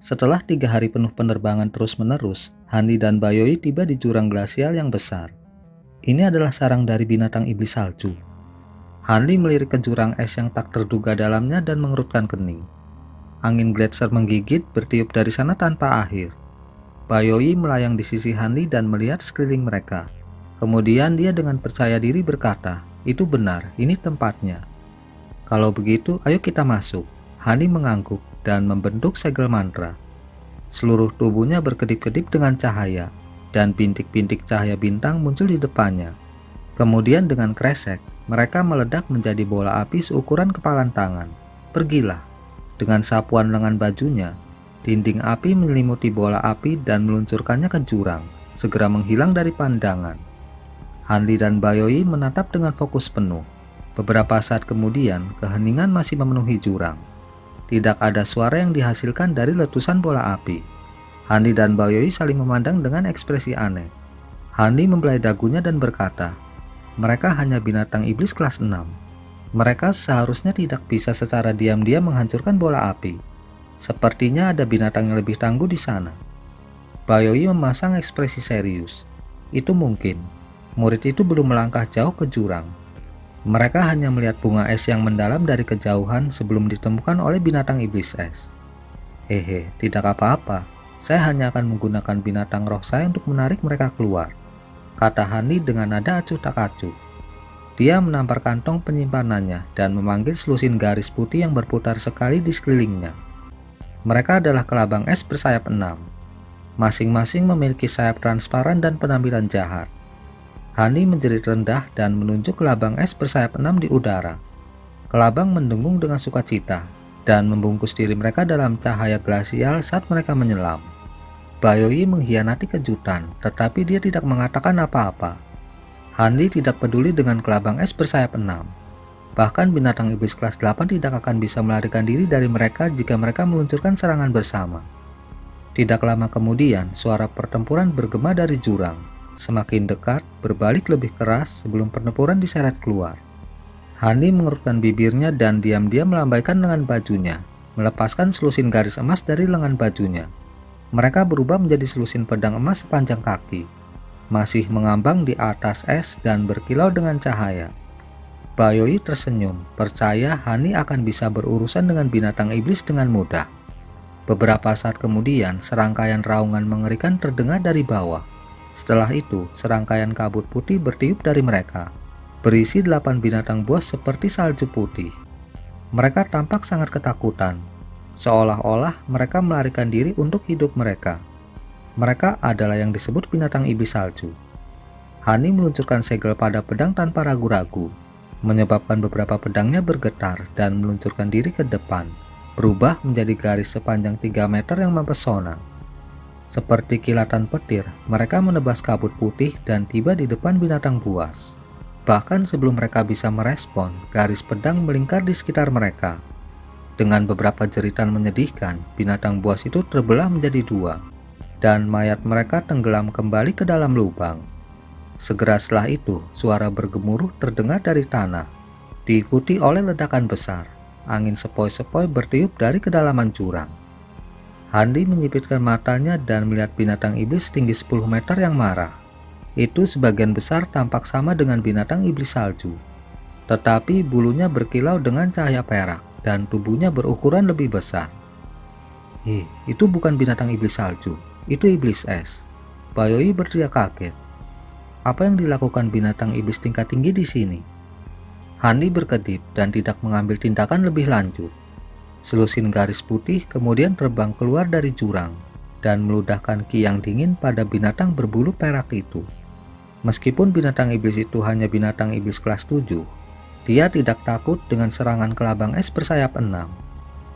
Setelah 3 hari penuh penerbangan terus-menerus, Hanli dan Bayoi tiba di jurang glasial yang besar. Ini adalah sarang dari binatang iblis salju. Hanli melirik ke jurang es yang tak terduga dalamnya dan mengerutkan kening. Angin gletser menggigit bertiup dari sana tanpa akhir. Bayoi melayang di sisi Hanli dan melihat sekeliling mereka. Kemudian dia dengan percaya diri berkata, "Itu benar, ini tempatnya." "Kalau begitu, ayo kita masuk." Hanli mengangguk dan membentuk segel mantra. Seluruh tubuhnya berkedip-kedip dengan cahaya, dan bintik-bintik cahaya bintang muncul di depannya. Kemudian dengan kresek, mereka meledak menjadi bola api seukuran kepalan tangan. "Pergilah." Dengan sapuan lengan bajunya, dinding api menyelimuti bola api dan meluncurkannya ke jurang, segera menghilang dari pandangan. Hanli dan Bayoi menatap dengan fokus penuh. Beberapa saat kemudian, keheningan masih memenuhi jurang. Tidak ada suara yang dihasilkan dari letusan bola api. Hanli dan Bayoi saling memandang dengan ekspresi aneh. Hanli membelai dagunya dan berkata, "Mereka hanya binatang iblis kelas 6. Mereka seharusnya tidak bisa secara diam-diam menghancurkan bola api. Sepertinya ada binatang yang lebih tangguh di sana." Bayoi memasang ekspresi serius. "Itu mungkin. Murid itu belum melangkah jauh ke jurang. Mereka hanya melihat bunga es yang mendalam dari kejauhan sebelum ditemukan oleh binatang iblis es." "Hehe, tidak apa-apa. Saya hanya akan menggunakan binatang roh saya untuk menarik mereka keluar," kata Hanli dengan nada acuh tak acuh. Dia menampar kantong penyimpanannya dan memanggil selusin garis putih yang berputar sekali di sekelilingnya. Mereka adalah kelabang es bersayap 6. Masing-masing memiliki sayap transparan dan penampilan jahat. Hanli menjerit rendah dan menunjuk kelabang es bersayap 6 di udara. Kelabang mendengung dengan sukacita dan membungkus diri mereka dalam cahaya glasial saat mereka menyelam. Bayoi mengkhianati kejutan, tetapi dia tidak mengatakan apa-apa. Hanli tidak peduli dengan kelabang es bersayap 6. Bahkan binatang iblis kelas 8 tidak akan bisa melarikan diri dari mereka jika mereka meluncurkan serangan bersama. Tidak lama kemudian, suara pertempuran bergema dari jurang. Semakin dekat, berbalik lebih keras sebelum pertempuran diseret keluar. Hanli mengerutkan bibirnya dan diam-diam melambaikan lengan bajunya, melepaskan selusin garis emas dari lengan bajunya. Mereka berubah menjadi selusin pedang emas sepanjang kaki, masih mengambang di atas es dan berkilau dengan cahaya. Bayoi tersenyum, percaya Hanli akan bisa berurusan dengan binatang iblis dengan mudah. Beberapa saat kemudian, serangkaian raungan mengerikan terdengar dari bawah. Setelah itu, serangkaian kabut putih bertiup dari mereka, berisi 8 binatang buas seperti salju putih. Mereka tampak sangat ketakutan, seolah-olah mereka melarikan diri untuk hidup mereka. Mereka adalah yang disebut binatang iblis salju. Hanli meluncurkan segel pada pedang tanpa ragu-ragu, menyebabkan beberapa pedangnya bergetar dan meluncurkan diri ke depan, berubah menjadi garis sepanjang 3 meter yang mempesona. Seperti kilatan petir, mereka menebas kabut putih dan tiba di depan binatang buas. Bahkan sebelum mereka bisa merespon, garis pedang melingkar di sekitar mereka. Dengan beberapa jeritan menyedihkan, binatang buas itu terbelah menjadi 2, dan mayat mereka tenggelam kembali ke dalam lubang. Segera setelah itu, suara bergemuruh terdengar dari tanah, diikuti oleh ledakan besar. Angin sepoi-sepoi bertiup dari kedalaman jurang. Hanli menyipitkan matanya dan melihat binatang iblis tinggi 10 meter yang marah. Itu sebagian besar tampak sama dengan binatang iblis salju, tetapi bulunya berkilau dengan cahaya perak dan tubuhnya berukuran lebih besar. Itu bukan binatang iblis salju, itu iblis es." Bayoi berteriak kaget. "Apa yang dilakukan binatang iblis tingkat tinggi di sini?" Hanli berkedip dan tidak mengambil tindakan lebih lanjut. Selusin garis putih kemudian terbang keluar dari jurang dan meludahkan ki yang dingin pada binatang berbulu perak itu. Meskipun binatang iblis itu hanya binatang iblis kelas 7, dia tidak takut dengan serangan kelabang es bersayap 6.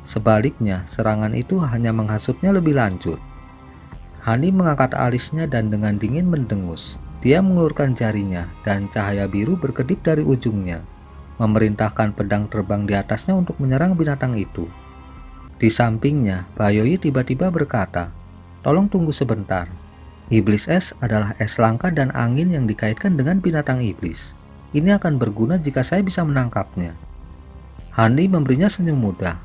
Sebaliknya, serangan itu hanya menghasutnya lebih lanjut. Hanli mengangkat alisnya dan dengan dingin mendengus. Dia mengulurkan jarinya dan cahaya biru berkedip dari ujungnya, memerintahkan pedang terbang di atasnya untuk menyerang binatang itu. Di sampingnya, Bayoi tiba-tiba berkata, "Tolong tunggu sebentar. Iblis es adalah es langka dan angin yang dikaitkan dengan binatang iblis. Ini akan berguna jika saya bisa menangkapnya." Hanli memberinya senyum mudah.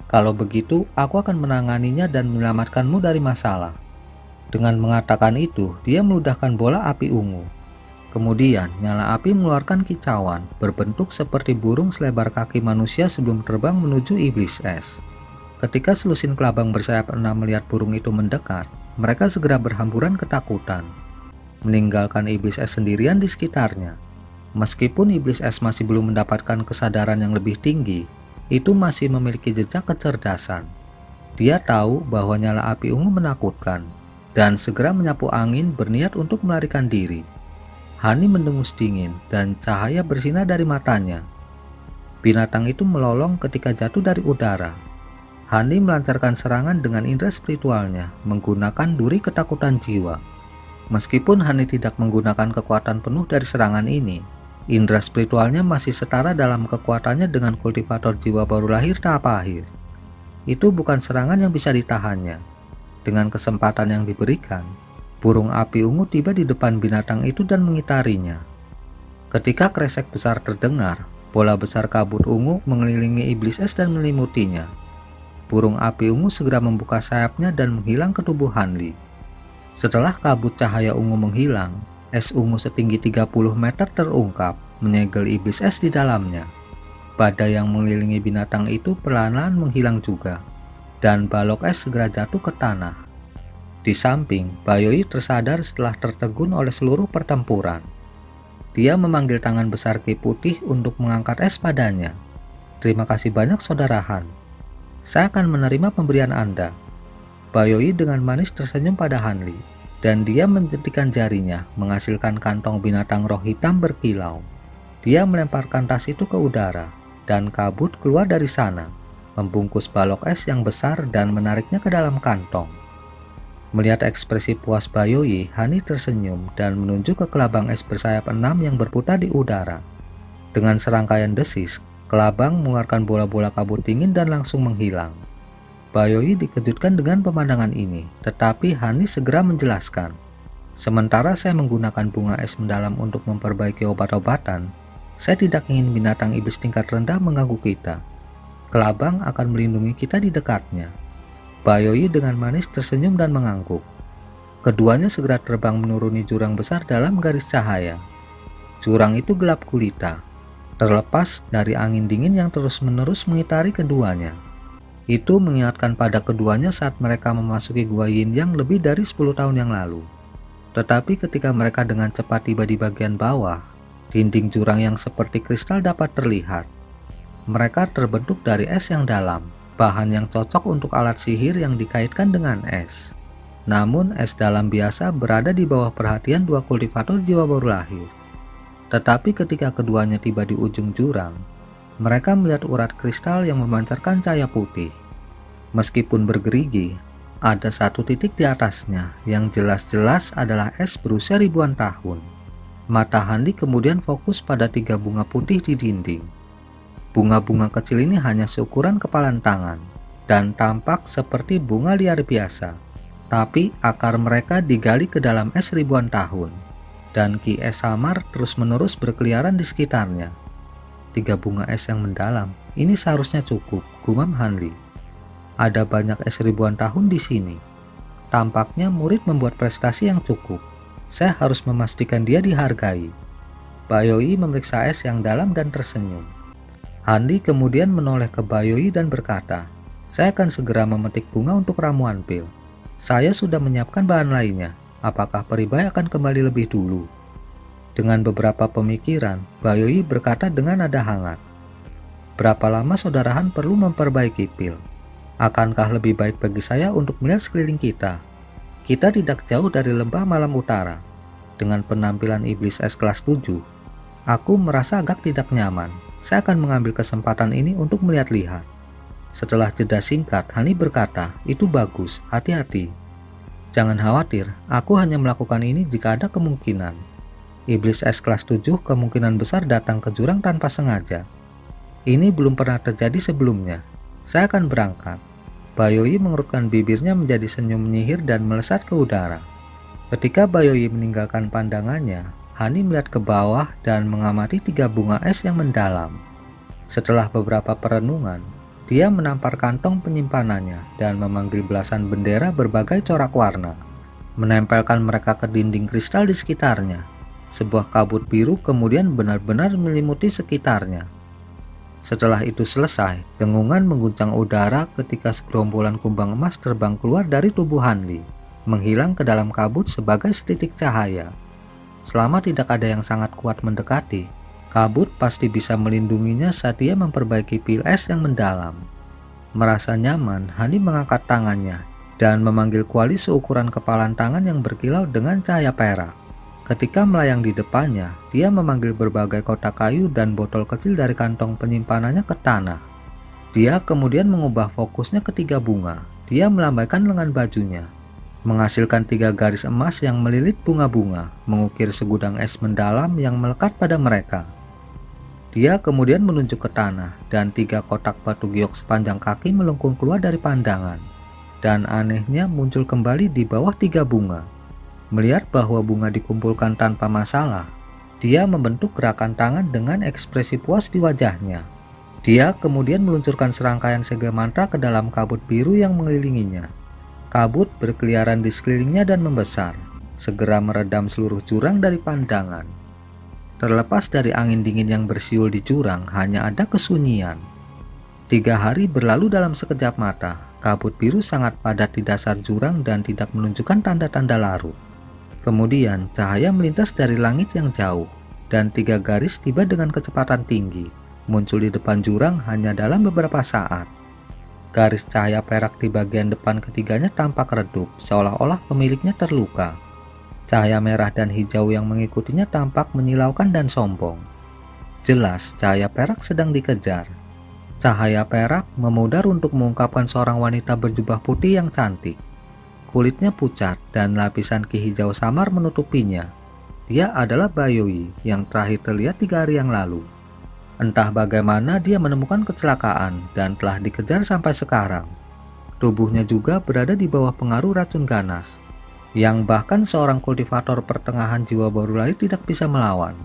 Kalau begitu, aku akan menanganinya dan menyelamatkanmu dari masalah. Dengan mengatakan itu, dia meludahkan bola api ungu. Kemudian, nyala api mengeluarkan kicauan, berbentuk seperti burung selebar kaki manusia sebelum terbang menuju iblis es. Ketika selusin kelabang bersayap 6 melihat burung itu mendekat, mereka segera berhamburan ketakutan, meninggalkan iblis es sendirian di sekitarnya. Meskipun iblis es masih belum mendapatkan kesadaran yang lebih tinggi, itu masih memiliki jejak kecerdasan. Dia tahu bahwa nyala api ungu menakutkan, dan segera menyapu angin berniat untuk melarikan diri. Hani mendengus dingin dan cahaya bersinar dari matanya. Binatang itu melolong ketika jatuh dari udara. Hani melancarkan serangan dengan indera spiritualnya menggunakan duri ketakutan jiwa. Meskipun Hani tidak menggunakan kekuatan penuh dari serangan ini, indera spiritualnya masih setara dalam kekuatannya dengan kultivator jiwa baru lahir tahap akhir. Itu bukan serangan yang bisa ditahannya. Dengan kesempatan yang diberikan, burung api ungu tiba di depan binatang itu dan mengitarinya. Ketika kresek besar terdengar, bola besar kabut ungu mengelilingi iblis es dan melimutinya. Burung api ungu segera membuka sayapnya dan menghilang ke tubuh Hanli. Setelah kabut cahaya ungu menghilang, es ungu setinggi 30 meter terungkap, menyegel iblis es di dalamnya. Badai yang mengelilingi binatang itu perlahan-lahan menghilang juga, dan balok es segera jatuh ke tanah. Di samping, Bayoi tersadar setelah tertegun oleh seluruh pertempuran. Dia memanggil tangan besar Ki Putih untuk mengangkat es padanya. "Terima kasih banyak Saudara Han. Saya akan menerima pemberian Anda." Bayoi dengan manis tersenyum pada Hanli, dan dia menjentikan jarinya menghasilkan kantong binatang roh hitam berkilau. Dia melemparkan tas itu ke udara, dan kabut keluar dari sana, membungkus balok es yang besar dan menariknya ke dalam kantong. Melihat ekspresi puas Bayoi, Hani tersenyum dan menunjuk ke kelabang es bersayap 6 yang berputar di udara. Dengan serangkaian desis, kelabang mengeluarkan bola-bola kabut dingin dan langsung menghilang. Bayoi dikejutkan dengan pemandangan ini, tetapi Hani segera menjelaskan, "Sementara saya menggunakan bunga es mendalam untuk memperbaiki obat-obatan, saya tidak ingin binatang iblis tingkat rendah mengganggu kita. Kelabang akan melindungi kita di dekatnya." Bayoi dengan manis tersenyum dan mengangguk. Keduanya segera terbang menuruni jurang besar dalam garis cahaya. Jurang itu gelap gulita, terlepas dari angin dingin yang terus-menerus mengitari keduanya. Itu mengingatkan pada keduanya saat mereka memasuki Gua Yin yang lebih dari 10 tahun yang lalu. Tetapi ketika mereka dengan cepat tiba di bagian bawah, dinding jurang yang seperti kristal dapat terlihat. Mereka terbentuk dari es yang dalam, bahan yang cocok untuk alat sihir yang dikaitkan dengan es. Namun es dalam biasa berada di bawah perhatian dua kultivator jiwa baru lahir. Tetapi ketika keduanya tiba di ujung jurang, mereka melihat urat kristal yang memancarkan cahaya putih. Meskipun bergerigi, ada satu titik di atasnya yang jelas-jelas adalah es berusia ribuan tahun. Mata Hanli kemudian fokus pada 3 bunga putih di dinding. Bunga-bunga kecil ini hanya seukuran kepalan tangan dan tampak seperti bunga liar biasa, tapi akar mereka digali ke dalam es ribuan tahun, dan ki es samar terus-menerus berkeliaran di sekitarnya. 3 bunga es yang mendalam, ini seharusnya cukup, gumam Hanli. Ada banyak es ribuan tahun di sini. Tampaknya murid membuat prestasi yang cukup. Saya harus memastikan dia dihargai. Bayoi memeriksa es yang dalam dan tersenyum. Hanli kemudian menoleh ke Bayoi dan berkata, "Saya akan segera memetik bunga untuk ramuan pil. Saya sudah menyiapkan bahan lainnya. Apakah Peribai akan kembali lebih dulu?" Dengan beberapa pemikiran, Bayoi berkata dengan nada hangat, "Berapa lama Saudara Han perlu memperbaiki pil? Akankah lebih baik bagi saya untuk melihat sekeliling kita? Kita tidak jauh dari lembah malam utara. Dengan penampilan iblis es kelas 7, aku merasa agak tidak nyaman. Saya akan mengambil kesempatan ini untuk melihat-lihat." Setelah jeda singkat, Hani berkata, "Itu bagus, hati-hati. Jangan khawatir, aku hanya melakukan ini jika ada kemungkinan. Iblis es kelas 7 kemungkinan besar datang ke jurang tanpa sengaja. Ini belum pernah terjadi sebelumnya. Saya akan berangkat." Bayoi mengerutkan bibirnya menjadi senyum menyihir dan melesat ke udara. Ketika Bayoi meninggalkan pandangannya, Hani melihat ke bawah dan mengamati 3 bunga es yang mendalam. Setelah beberapa perenungan, Dia menampar kantong penyimpanannya dan memanggil belasan bendera berbagai corak warna, menempelkan mereka ke dinding kristal di sekitarnya. Sebuah kabut biru kemudian benar-benar melimuti sekitarnya. Setelah itu selesai, dengungan mengguncang udara ketika segerombolan kumbang emas terbang keluar dari tubuh Hanli, menghilang ke dalam kabut sebagai setitik cahaya. Selama tidak ada yang sangat kuat mendekati, kabut pasti bisa melindunginya saat dia memperbaiki pil es yang mendalam. Merasa nyaman, Hanli mengangkat tangannya dan memanggil kuali seukuran kepalan tangan yang berkilau dengan cahaya perak. Ketika melayang di depannya, dia memanggil berbagai kotak kayu dan botol kecil dari kantong penyimpanannya ke tanah. Dia kemudian mengubah fokusnya ke 3 bunga. Dia melambaikan lengan bajunya, menghasilkan 3 garis emas yang melilit bunga-bunga, mengukir segudang es mendalam yang melekat pada mereka. Dia kemudian menunjuk ke tanah, dan 3 kotak batu giok sepanjang kaki melengkung keluar dari pandangan, dan anehnya muncul kembali di bawah 3 bunga. Melihat bahwa bunga dikumpulkan tanpa masalah, dia membentuk gerakan tangan dengan ekspresi puas di wajahnya. Dia kemudian meluncurkan serangkaian segel mantra ke dalam kabut biru yang mengelilinginya. Kabut berkeliaran di sekelilingnya dan membesar, segera meredam seluruh jurang dari pandangan. Terlepas dari angin dingin yang bersiul di jurang, hanya ada kesunyian. 3 hari berlalu dalam sekejap mata. Kabut biru sangat padat di dasar jurang dan tidak menunjukkan tanda-tanda larut. Kemudian cahaya melintas dari langit yang jauh, dan 3 garis tiba dengan kecepatan tinggi, muncul di depan jurang hanya dalam beberapa saat. Garis cahaya perak di bagian depan ketiganya tampak redup, seolah-olah pemiliknya terluka. Cahaya merah dan hijau yang mengikutinya tampak menyilaukan dan sombong. Jelas cahaya perak sedang dikejar. Cahaya perak memudar untuk mengungkapkan seorang wanita berjubah putih yang cantik. Kulitnya pucat dan lapisan ki hijau samar menutupinya. Dia adalah Bayoyi yang terakhir terlihat 3 hari yang lalu. Entah bagaimana dia menemukan kecelakaan dan telah dikejar sampai sekarang. Tubuhnya juga berada di bawah pengaruh racun ganas, yang bahkan seorang kultivator pertengahan jiwa baru lahir tidak bisa melawan.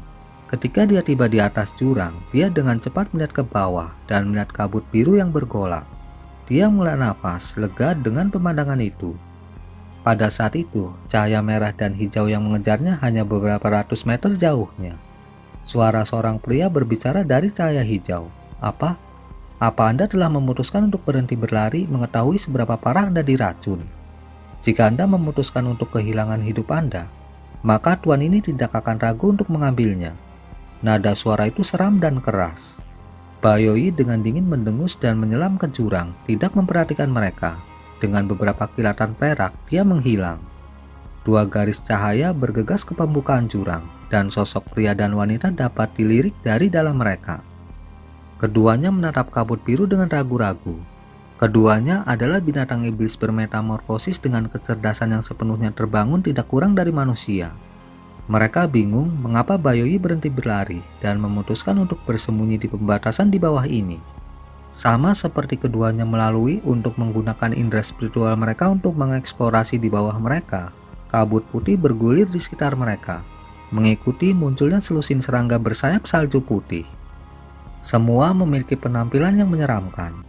Ketika dia tiba di atas jurang, dia dengan cepat melihat ke bawah dan melihat kabut biru yang bergolak. Dia mulai napas lega dengan pemandangan itu. Pada saat itu, cahaya merah dan hijau yang mengejarnya hanya beberapa ratus meter jauhnya. Suara seorang pria berbicara dari cahaya hijau. Apa Anda telah memutuskan untuk berhenti berlari mengetahui seberapa parah Anda diracun? Jika Anda memutuskan untuk kehilangan hidup Anda, maka tuan ini tidak akan ragu untuk mengambilnya. Nada suara itu seram dan keras. Bayoyi dengan dingin mendengus dan menyelam ke jurang, tidak memperhatikan mereka. Dengan beberapa kilatan perak, dia menghilang. 2 garis cahaya bergegas ke pembukaan jurang, dan sosok pria dan wanita dapat dilirik dari dalam mereka. Keduanya menatap kabut biru dengan ragu-ragu. Keduanya adalah binatang iblis bermetamorfosis dengan kecerdasan yang sepenuhnya terbangun tidak kurang dari manusia. Mereka bingung mengapa Bayoyi berhenti berlari dan memutuskan untuk bersembunyi di pembatasan di bawah ini. Sama seperti keduanya melalui untuk menggunakan indera spiritual mereka untuk mengeksplorasi di bawah mereka, kabut putih bergulir di sekitar mereka, mengikuti munculnya selusin serangga bersayap salju putih. Semua memiliki penampilan yang menyeramkan.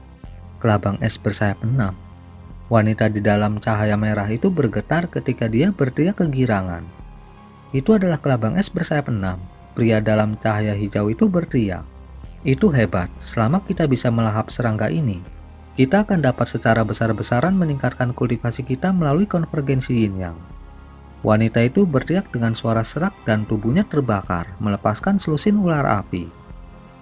Kelabang es bersayap 6. Wanita di dalam cahaya merah itu bergetar ketika dia berteriak kegirangan. Itu adalah kelabang es bersayap 6. Pria dalam cahaya hijau itu berteriak. Itu hebat, selama kita bisa melahap serangga ini, kita akan dapat secara besar-besaran meningkatkan kultivasi kita melalui konvergensi yin yang. Wanita itu berteriak dengan suara serak dan tubuhnya terbakar, melepaskan selusin ular api.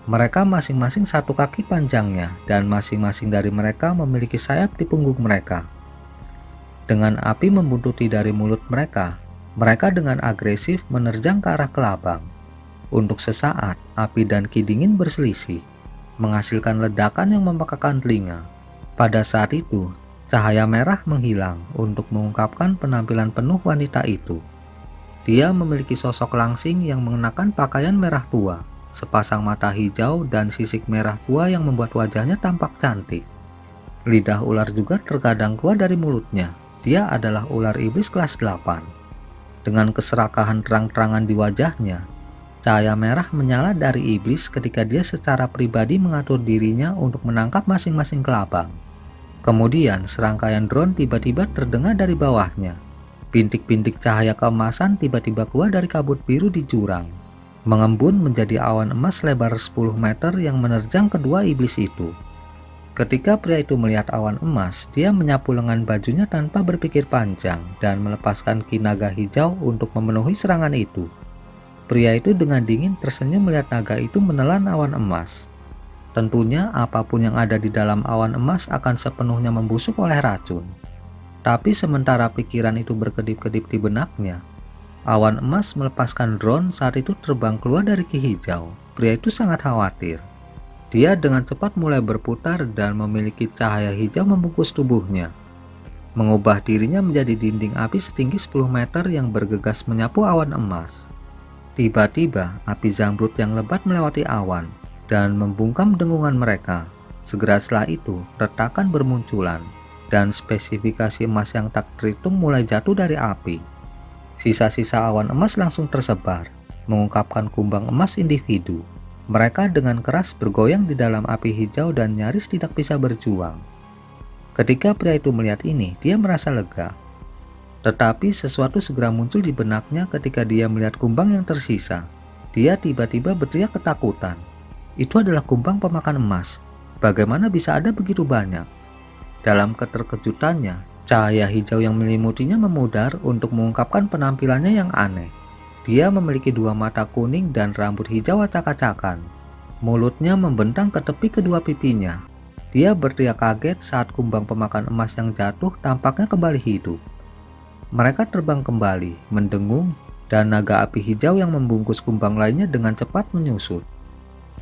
Mereka masing-masing 1 kaki panjangnya, dan masing-masing dari mereka memiliki sayap di punggung mereka. Dengan api membuntuti dari mulut mereka, mereka dengan agresif menerjang ke arah kelabang. Untuk sesaat, api dan ki dingin berselisih, menghasilkan ledakan yang memekakan telinga. Pada saat itu, cahaya merah menghilang untuk mengungkapkan penampilan penuh wanita itu. Dia memiliki sosok langsing yang mengenakan pakaian merah tua, sepasang mata hijau dan sisik merah tua yang membuat wajahnya tampak cantik. Lidah ular juga terkadang keluar dari mulutnya. Dia adalah ular iblis kelas 8. Dengan keserakahan terang-terangan di wajahnya, Cahaya merah menyala dari iblis ketika dia secara pribadi mengatur dirinya untuk menangkap masing-masing kelabang. Kemudian serangkaian drone tiba-tiba terdengar dari bawahnya. Bintik-bintik cahaya keemasan tiba-tiba keluar dari kabut biru di jurang, mengembun menjadi awan emas lebar 10 meter yang menerjang kedua iblis itu. Ketika pria itu melihat awan emas, dia menyapu lengan bajunya tanpa berpikir panjang dan melepaskan ki naga hijau untuk memenuhi serangan itu. Pria itu dengan dingin tersenyum melihat naga itu menelan awan emas. Tentunya apapun yang ada di dalam awan emas akan sepenuhnya membusuk oleh racun. Tapi sementara pikiran itu berkedip-kedip di benaknya, awan emas melepaskan drone saat itu terbang keluar dari ki hijau. Pria itu sangat khawatir. Dia dengan cepat mulai berputar dan memiliki cahaya hijau membungkus tubuhnya, mengubah dirinya menjadi dinding api setinggi 10 meter yang bergegas menyapu awan emas. Tiba-tiba api zamrud yang lebat melewati awan dan membungkam dengungan mereka. Segera setelah itu retakan bermunculan dan spesifikasi emas yang tak terhitung mulai jatuh dari api. Sisa-sisa awan emas langsung tersebar, mengungkapkan kumbang emas individu. Mereka dengan keras bergoyang di dalam api hijau dan nyaris tidak bisa berjuang. Ketika pria itu melihat ini, dia merasa lega. Tetapi sesuatu segera muncul di benaknya ketika dia melihat kumbang yang tersisa. Dia tiba-tiba berteriak ketakutan. Itu adalah kumbang pemakan emas. Bagaimana bisa ada begitu banyak? Dalam keterkejutannya, cahaya hijau yang menyelimuti memudar untuk mengungkapkan penampilannya yang aneh. Dia memiliki dua mata kuning dan rambut hijau acak-acakan. Mulutnya membentang ke tepi kedua pipinya. Dia berteriak kaget saat kumbang pemakan emas yang jatuh tampaknya kembali hidup. Mereka terbang kembali, mendengung, dan naga api hijau yang membungkus kumbang lainnya dengan cepat menyusut.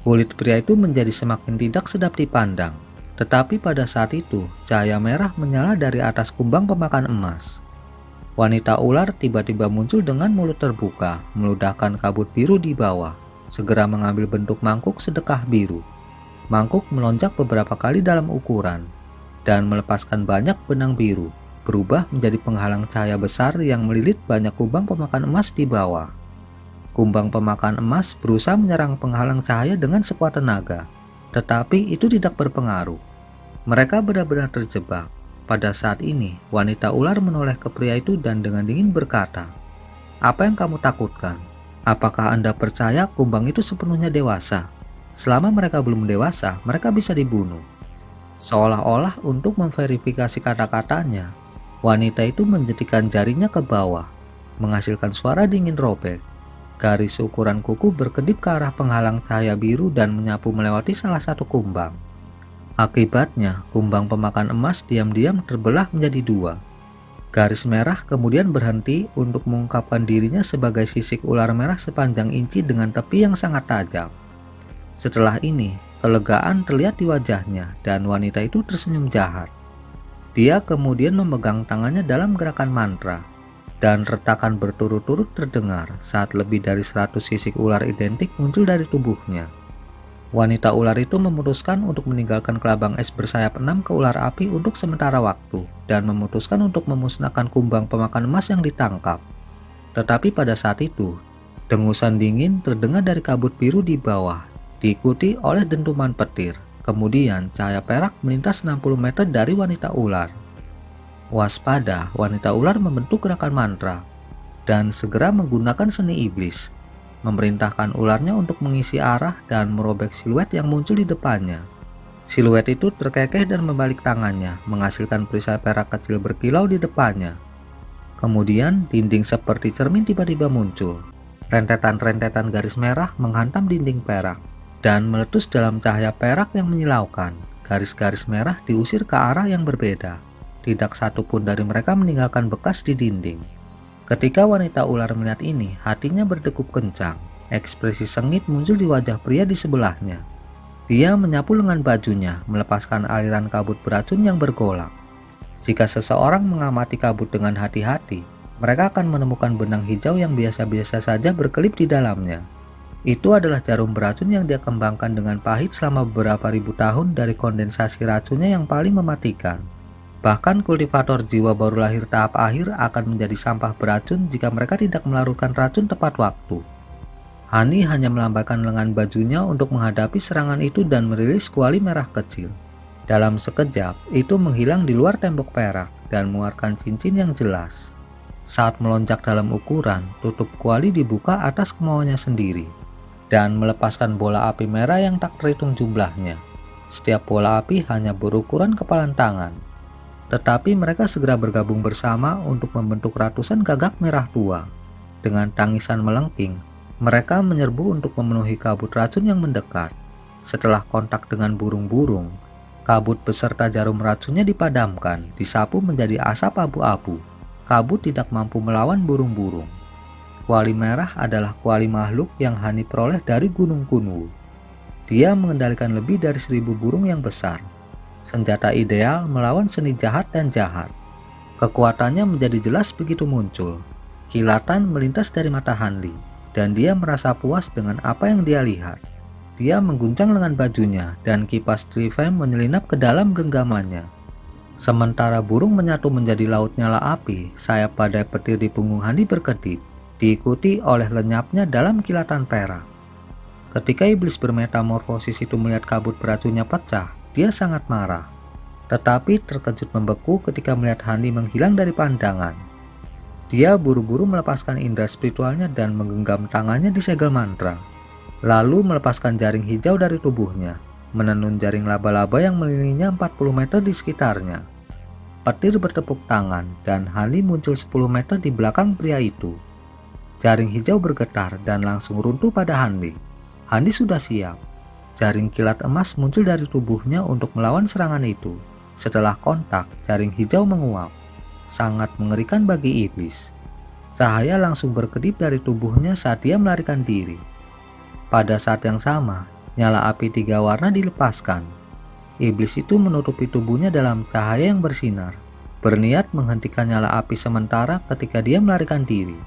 Kulit pria itu menjadi semakin tidak sedap dipandang. Tetapi pada saat itu, cahaya merah menyala dari atas kumbang pemakan emas. Wanita ular tiba-tiba muncul dengan mulut terbuka, meludahkan kabut biru di bawah, segera mengambil bentuk mangkuk sedekah biru. Mangkuk melonjak beberapa kali dalam ukuran, dan melepaskan banyak benang biru, berubah menjadi penghalang cahaya besar yang melilit banyak kumbang pemakan emas di bawah. Kumbang pemakan emas berusaha menyerang penghalang cahaya dengan sekuat tenaga, tetapi itu tidak berpengaruh. Mereka benar-benar terjebak. Pada saat ini, wanita ular menoleh ke pria itu dan dengan dingin berkata, "Apa yang kamu takutkan? Apakah Anda percaya kumbang itu sepenuhnya dewasa? Selama mereka belum dewasa, mereka bisa dibunuh." Seolah-olah untuk memverifikasi kata-katanya, wanita itu menjentikan jarinya ke bawah, menghasilkan suara dingin robek. Garis ukuran kuku berkedip ke arah penghalang cahaya biru dan menyapu melewati salah satu kumbang. Akibatnya, kumbang pemakan emas diam-diam terbelah menjadi dua. Garis merah kemudian berhenti untuk mengungkapkan dirinya sebagai sisik ular merah sepanjang inci dengan tepi yang sangat tajam. Setelah ini, kelegaan terlihat di wajahnya dan wanita itu tersenyum jahat. Dia kemudian memegang tangannya dalam gerakan mantra, dan retakan berturut-turut terdengar saat lebih dari 100 sisik ular identik muncul dari tubuhnya. Wanita ular itu memutuskan untuk meninggalkan kelabang es bersayap 6 ke ular api untuk sementara waktu dan memutuskan untuk memusnahkan kumbang pemakan emas yang ditangkap. Tetapi pada saat itu, dengusan dingin terdengar dari kabut biru di bawah, diikuti oleh dentuman petir. Kemudian cahaya perak melintas 60 meter dari wanita ular. Waspada, wanita ular membentuk gerakan mantra dan segera menggunakan seni iblis, memerintahkan ularnya untuk mengisi arah dan merobek siluet yang muncul di depannya. Siluet itu terkekeh dan membalik tangannya, menghasilkan perisai perak kecil berkilau di depannya. Kemudian dinding seperti cermin tiba-tiba muncul. Rentetan-rentetan garis merah menghantam dinding perak dan meletus dalam cahaya perak yang menyilaukan. Garis-garis merah diusir ke arah yang berbeda. Tidak satu pun dari mereka meninggalkan bekas di dinding. Ketika wanita ular melihat ini, hatinya berdegup kencang. Ekspresi sengit muncul di wajah pria di sebelahnya. Dia menyapu lengan bajunya, melepaskan aliran kabut beracun yang bergolak. Jika seseorang mengamati kabut dengan hati-hati, mereka akan menemukan benang hijau yang biasa-biasa saja berkelip di dalamnya. Itu adalah jarum beracun yang dia kembangkan dengan pahit selama beberapa ribu tahun dari kondensasi racunnya yang paling mematikan. Bahkan kultivator jiwa baru lahir tahap akhir akan menjadi sampah beracun jika mereka tidak melarutkan racun tepat waktu. Hani hanya melambaikan lengan bajunya untuk menghadapi serangan itu dan merilis kuali merah kecil. Dalam sekejap, itu menghilang di luar tembok perak dan mengeluarkan cincin yang jelas. Saat melonjak dalam ukuran, tutup kuali dibuka atas kemauannya sendiri dan melepaskan bola api merah yang tak terhitung jumlahnya. Setiap bola api hanya berukuran kepalan tangan. Tetapi mereka segera bergabung bersama untuk membentuk ratusan gagak merah tua. Dengan tangisan melengking, mereka menyerbu untuk memenuhi kabut racun yang mendekat. Setelah kontak dengan burung-burung, kabut beserta jarum racunnya dipadamkan, disapu menjadi asap abu-abu. Kabut tidak mampu melawan burung-burung. Kuali merah adalah kuali makhluk yang Hani peroleh dari Gunung Kunwu. Dia mengendalikan lebih dari 1000 burung yang besar. Senjata ideal melawan seni jahat dan jahat. Kekuatannya menjadi jelas begitu muncul. Kilatan melintas dari mata Hanli, dan dia merasa puas dengan apa yang dia lihat. Dia mengguncang lengan bajunya, dan kipas Trifem menyelinap ke dalam genggamannya. Sementara burung menyatu menjadi laut nyala api, sayap badai petir di punggung Hanli berkedip, diikuti oleh lenyapnya dalam kilatan perak. Ketika iblis bermetamorfosis itu melihat kabut beracunnya pecah, dia sangat marah, tetapi terkejut membeku ketika melihat Hanli menghilang dari pandangan. Dia buru-buru melepaskan indera spiritualnya dan menggenggam tangannya di segel mantra, lalu melepaskan jaring hijau dari tubuhnya, menenun jaring laba-laba yang mengelilinginya 40 meter di sekitarnya. Petir bertepuk tangan dan Hanli muncul 10 meter di belakang pria itu. Jaring hijau bergetar dan langsung runtuh pada Hanli. Hanli sudah siap. Jaring kilat emas muncul dari tubuhnya untuk melawan serangan itu. Setelah kontak, jaring hijau menguap. Sangat mengerikan bagi iblis. Cahaya langsung berkedip dari tubuhnya saat dia melarikan diri. Pada saat yang sama, nyala api 3 warna dilepaskan. Iblis itu menutupi tubuhnya dalam cahaya yang bersinar, berniat menghentikan nyala api sementara ketika dia melarikan diri.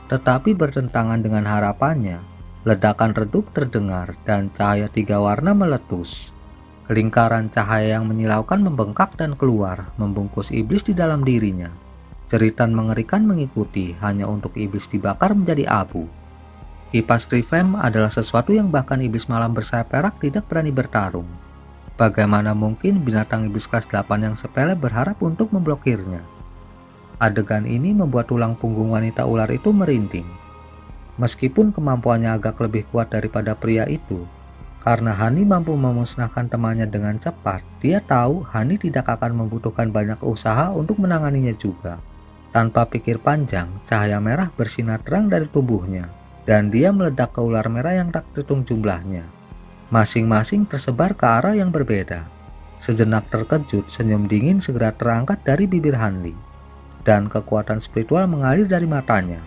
Tetapi bertentangan dengan harapannya, ledakan redup terdengar dan cahaya 3 warna meletus. Lingkaran cahaya yang menyilaukan membengkak dan keluar, membungkus iblis di dalam dirinya. Jeritan mengerikan mengikuti hanya untuk iblis dibakar menjadi abu. Kipas Trifem adalah sesuatu yang bahkan iblis malam bersayap perak tidak berani bertarung. Bagaimana mungkin binatang iblis kelas 8 yang sepele berharap untuk memblokirnya? Adegan ini membuat tulang punggung wanita ular itu merinding. Meskipun kemampuannya agak lebih kuat daripada pria itu, karena Hani mampu memusnahkan temannya dengan cepat, dia tahu Hani tidak akan membutuhkan banyak usaha untuk menanganinya juga. Tanpa pikir panjang, cahaya merah bersinar terang dari tubuhnya, dan dia meledak ke ular merah yang tak terhitung jumlahnya. Masing-masing tersebar ke arah yang berbeda. Sejenak terkejut, senyum dingin segera terangkat dari bibir Hanli, dan kekuatan spiritual mengalir dari matanya.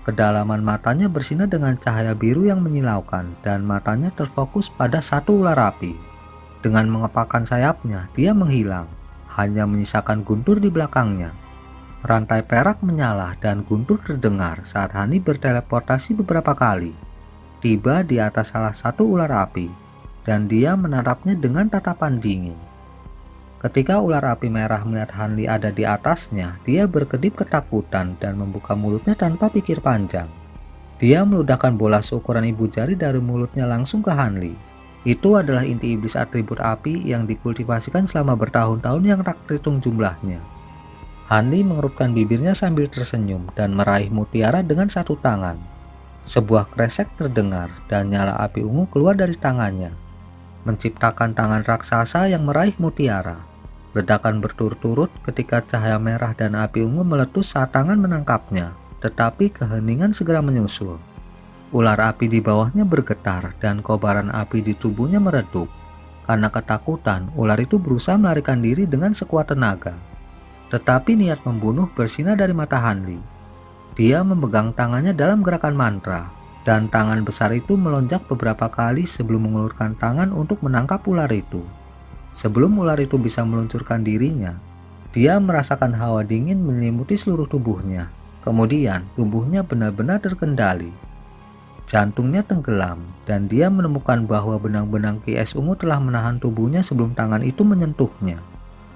Kedalaman matanya bersinar dengan cahaya biru yang menyilaukan, dan matanya terfokus pada satu ular api. Dengan mengepakkan sayapnya, dia menghilang, hanya menyisakan guntur di belakangnya. Rantai perak menyala dan guntur terdengar saat Hani berteleportasi beberapa kali, tiba di atas salah satu ular api, dan dia menatapnya dengan tatapan dingin. Ketika ular api merah melihat Hanli ada di atasnya, dia berkedip ketakutan dan membuka mulutnya tanpa pikir panjang. Dia meludahkan bola seukuran ibu jari dari mulutnya langsung ke Hanli. Itu adalah inti iblis atribut api yang dikultivasikan selama bertahun-tahun yang tak terhitung jumlahnya. Hanli mengerutkan bibirnya sambil tersenyum dan meraih mutiara dengan satu tangan. Sebuah kresek terdengar dan nyala api ungu keluar dari tangannya, menciptakan tangan raksasa yang meraih mutiara. Ledakan berturut-turut ketika cahaya merah dan api ungu meletus saat tangan menangkapnya, tetapi keheningan segera menyusul. Ular api di bawahnya bergetar dan kobaran api di tubuhnya meredup. Karena ketakutan, ular itu berusaha melarikan diri dengan sekuat tenaga. Tetapi niat membunuh bersinar dari mata Hanli. Dia memegang tangannya dalam gerakan mantra, dan tangan besar itu melonjak beberapa kali sebelum mengulurkan tangan untuk menangkap ular itu. Sebelum ular itu bisa meluncurkan dirinya, dia merasakan hawa dingin menyelimuti seluruh tubuhnya. Kemudian tubuhnya benar-benar terkendali. Jantungnya tenggelam, dan dia menemukan bahwa benang-benang Ki Es ungu telah menahan tubuhnya sebelum tangan itu menyentuhnya.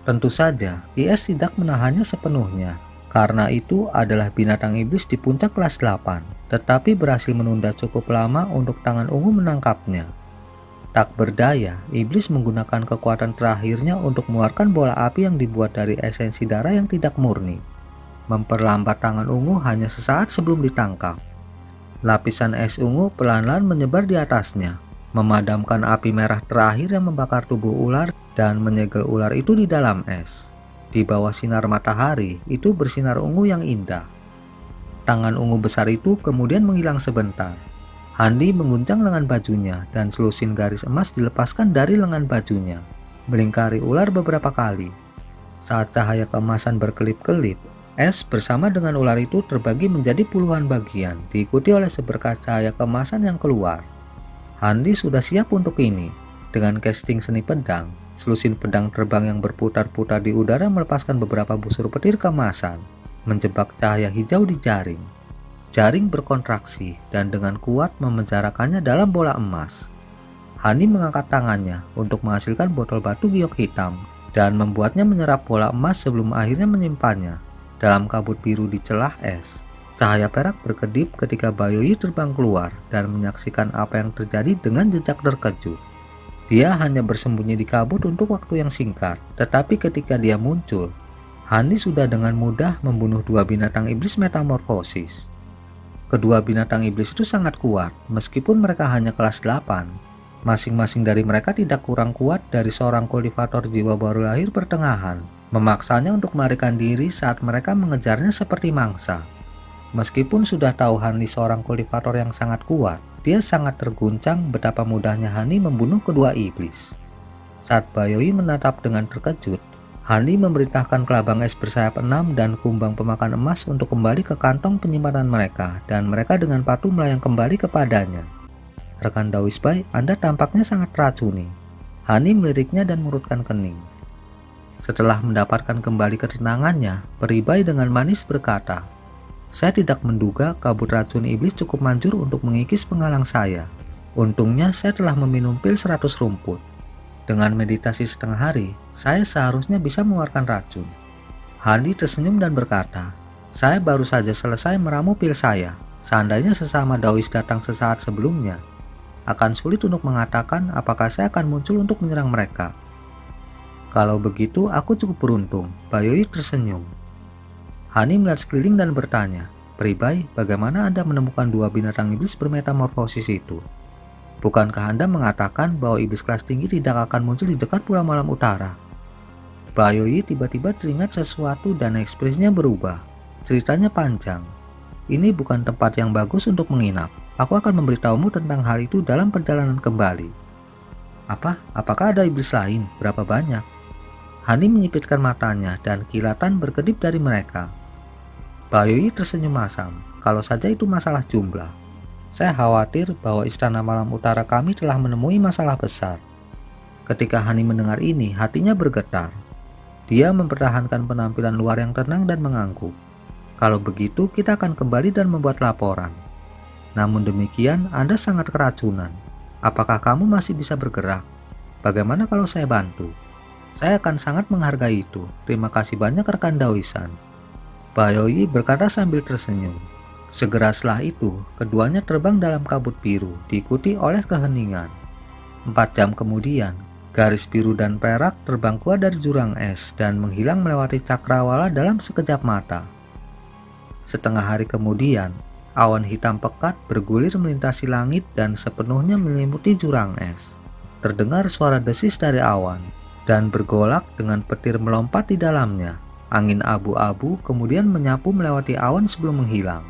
Tentu saja, Ki Es tidak menahannya sepenuhnya, Karena itu adalah binatang iblis di puncak kelas 8, tetapi berhasil menunda cukup lama untuk tangan ungu menangkapnya. Tak berdaya, iblis menggunakan kekuatan terakhirnya untuk mengeluarkan bola api yang dibuat dari esensi darah yang tidak murni, memperlambat tangan ungu hanya sesaat sebelum ditangkap. Lapisan es ungu pelan-pelan menyebar di atasnya, memadamkan api merah terakhir yang membakar tubuh ular dan menyegel ular itu di dalam es. Di bawah sinar matahari, itu bersinar ungu yang indah. Tangan ungu besar itu kemudian menghilang sebentar. Handi mengguncang lengan bajunya dan selusin garis emas dilepaskan dari lengan bajunya, melingkari ular beberapa kali. Saat cahaya keemasan berkelip-kelip, es bersama dengan ular itu terbagi menjadi puluhan bagian, diikuti oleh seberkas cahaya keemasan yang keluar. Handi sudah siap untuk ini. Dengan casting seni pedang, selusin pedang terbang yang berputar-putar di udara melepaskan beberapa busur petir keemasan, menjebak cahaya hijau di jaring. Jaring berkontraksi dan dengan kuat memenjarakannya dalam bola emas. Hani mengangkat tangannya untuk menghasilkan botol batu giok hitam dan membuatnya menyerap bola emas sebelum akhirnya menyimpannya dalam kabut biru di celah es. Cahaya perak berkedip ketika Bayoyi terbang keluar dan menyaksikan apa yang terjadi dengan jejak terkejut. Dia hanya bersembunyi di kabut untuk waktu yang singkat, tetapi ketika dia muncul, Hani sudah dengan mudah membunuh dua binatang iblis metamorfosis. Kedua binatang iblis itu sangat kuat, meskipun mereka hanya kelas 8. Masing-masing dari mereka tidak kurang kuat dari seorang kultivator jiwa baru lahir pertengahan, memaksanya untuk melarikan diri saat mereka mengejarnya seperti mangsa. Meskipun sudah tahu Hani seorang kultivator yang sangat kuat, dia sangat terguncang betapa mudahnya Hani membunuh kedua iblis. Saat Bayoyi menatap dengan terkejut, Hani memerintahkan kelabang es bersayap 6 dan kumbang pemakan emas untuk kembali ke kantong penyimpanan mereka, dan mereka dengan patuh melayang kembali kepadanya. Rekan Dawisbai, Anda tampaknya sangat racuni. Hani meliriknya dan mengurutkan kening. Setelah mendapatkan kembali ketenangannya, Peribai dengan manis berkata, "Saya tidak menduga kabut racun iblis cukup manjur untuk mengikis penghalang saya. Untungnya saya telah meminum pil 100 rumput. Dengan meditasi setengah hari, saya seharusnya bisa mengeluarkan racun." Hani tersenyum dan berkata, "Saya baru saja selesai meramu pil saya. Seandainya sesama Daois datang sesaat sebelumnya, akan sulit untuk mengatakan apakah saya akan muncul untuk menyerang mereka." "Kalau begitu, aku cukup beruntung." Bayoyi tersenyum. Hani melihat sekeliling dan bertanya, "Peribai, bagaimana Anda menemukan dua binatang iblis bermetamorfosis itu? Bukankah Anda mengatakan bahwa iblis kelas tinggi tidak akan muncul di dekat Pulau Malam Utara?" Bayoyi tiba-tiba teringat sesuatu dan ekspresinya berubah. "Ceritanya panjang. Ini bukan tempat yang bagus untuk menginap. Aku akan memberitahumu tentang hal itu dalam perjalanan kembali." "Apa? Apakah ada iblis lain? Berapa banyak?" Hani menyipitkan matanya dan kilatan berkedip dari mereka. Bayoyi tersenyum masam. "Kalau saja itu masalah jumlah. Saya khawatir bahwa Istana Malam Utara kami telah menemui masalah besar." Ketika Hani mendengar ini, hatinya bergetar. Dia mempertahankan penampilan luar yang tenang dan mengangguk. "Kalau begitu, kita akan kembali dan membuat laporan. Namun demikian, Anda sangat keracunan. Apakah kamu masih bisa bergerak? Bagaimana kalau saya bantu? Saya akan sangat menghargai itu. Terima kasih banyak rekan Daoisan." Bayoyi berkata sambil tersenyum. Segera setelah itu, keduanya terbang dalam kabut biru, diikuti oleh keheningan. 4 jam kemudian, garis biru dan perak terbang keluar dari jurang es dan menghilang melewati cakrawala dalam sekejap mata. Setengah hari kemudian, awan hitam pekat bergulir melintasi langit dan sepenuhnya menyelimuti jurang es. Terdengar suara desis dari awan, dan bergolak dengan petir melompat di dalamnya. Angin abu-abu kemudian menyapu melewati awan sebelum menghilang.